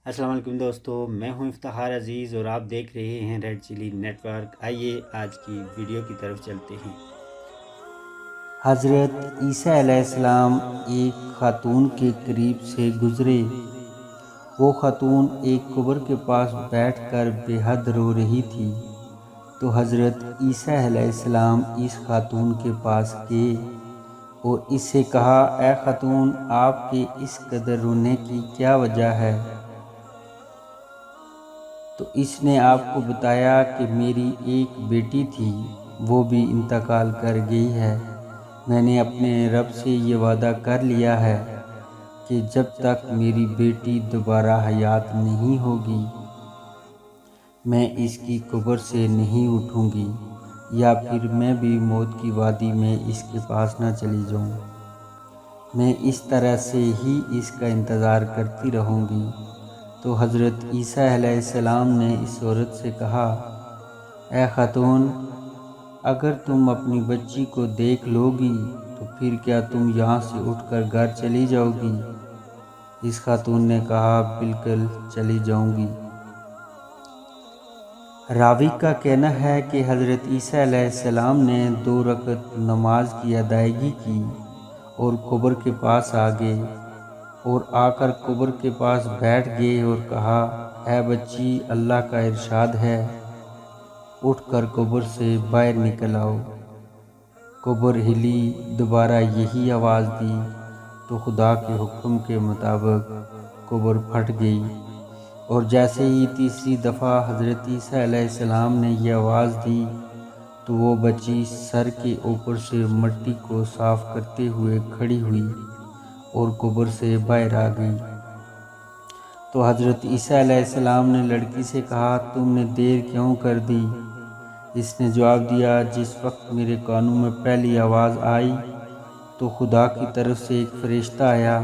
السلام علیکم دوستو، میں ہوں افتخار عزیز اور آپ دیکھ رہے ہیں ریڈ چلی نیٹ ورک۔ آئیے آج کی ویڈیو کی طرف چلتے ہیں۔ حضرت عیسیٰ علیہ السلام ایک خاتون کے قریب سے گزرے۔ وہ خاتون ایک قبر کے پاس بیٹھ کر بے حد رو رہی تھی، تو حضرت عیسیٰ علیہ السلام اس خاتون کے پاس گئے اور اس سے کہا، اے خاتون، آپ کے اس قدر رونے کی کیا وجہ ہے؟ تو اس نے آپ کو بتایا کہ میری ایک بیٹی تھی، وہ بھی انتقال کر گئی ہے۔ میں نے اپنے رب سے یہ وعدہ کر لیا ہے کہ جب تک میری بیٹی دوبارہ حیات نہیں ہوگی، میں اس کی قبر سے نہیں اٹھوں گی، یا پھر میں بھی موت کی وادی میں اس کے پاس نہ چلی جاؤں۔ میں اس طرح سے ہی اس کا انتظار کرتی رہوں گی۔ تو حضرت عیسیٰ علیہ السلام نے اس عورت سے کہا، اے خاتون، اگر تم اپنی بچی کو دیکھ لو گی تو پھر کیا تم یہاں سے اٹھ کر گھر چلی جاؤ گی؟ اس خاتون نے کہا، بالکل چلی جاؤں گی۔ راوی کا کہنا ہے کہ حضرت عیسیٰ علیہ السلام نے 2 رکعت نماز کی ادائیگی کی اور قبر کے پاس آ گئے اور آ کر قبر کے پاس بیٹھ گئے اور کہا، اے بچی، اللہ کا ارشاد ہے، اٹھ کر قبر سے باہر نکل آؤ۔ قبر ہلی، دوبارہ یہی آواز دی تو خدا کے حکم کے مطابق قبر پھٹ گئی، اور جیسے ہی تیسری دفعہ حضرت عیسیٰ علیہ السلام نے یہ آواز دی تو وہ بچی سر کے اوپر سے مٹی کو صاف کرتے ہوئے کھڑی ہوئی اور قبر سے باہر آ گئی۔ تو حضرت عیسیٰ علیہ السلام نے لڑکی سے کہا، تم نے دیر کیوں کر دی؟ اس نے جواب دیا، جس وقت میرے کانوں میں پہلی آواز آئی تو خدا کی طرف سے ایک فرشتہ آیا،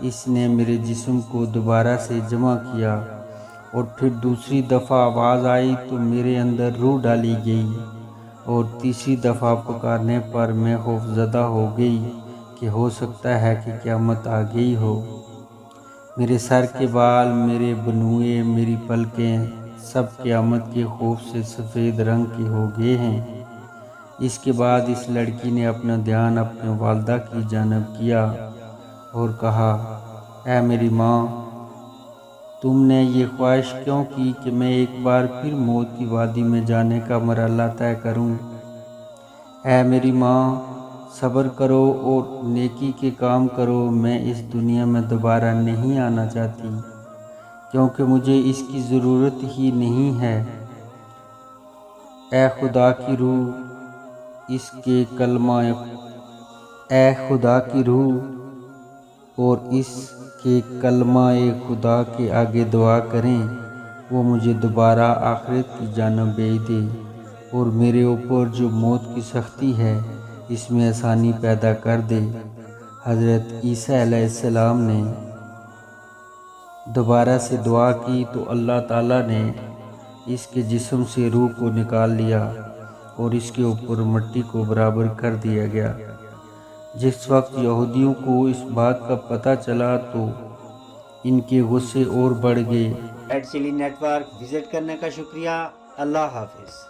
اس نے میرے جسم کو دوبارہ سے جمع کیا، اور پھر دوسری دفعہ آواز آئی تو میرے اندر روح ڈالی گئی، اور تیسری دفعہ پکارنے پر میں خوفزدہ ہو گئی کہ ہو سکتا ہے کہ قیامت آ گئی ہو۔ میرے سر کے بال، میرے بنوئے، میری پلکیں سب قیامت کے خوف سے سفید رنگ کے ہو گئے ہیں۔ اس کے بعد اس لڑکی نے اپنا دھیان اپنے والدہ کی جانب کیا اور کہا، اے میری ماں، تم نے یہ خواہش کیوں کی کہ میں ایک بار پھر موت کی وادی میں جانے کا مرحلہ طے کروں؟ اے میری ماں، صبر کرو اور نیکی کے کام کرو۔ میں اس دنیا میں دوبارہ نہیں آنا چاہتی، کیونکہ مجھے اس کی ضرورت ہی نہیں ہے۔ اے خدا کی روح، اس کے کلمہ خدا کے آگے دعا کریں، وہ مجھے دوبارہ آخرت کی جانب بھیج دے، اور میرے اوپر جو موت کی سختی ہے اس میں آسانی پیدا کر دے۔ حضرت عیسیٰ علیہ السلام نے دوبارہ سے دعا کی تو اللہ تعالیٰ نے اس کے جسم سے روح کو نکال لیا اور اس کے اوپر مٹی کو برابر کر دیا گیا۔ جس وقت یہودیوں کو اس بات کا پتہ چلا تو ان کے غصے اور بڑھ گئے۔ Red chilli net work visit کرنے کا شکریہ۔ اللہ حافظ۔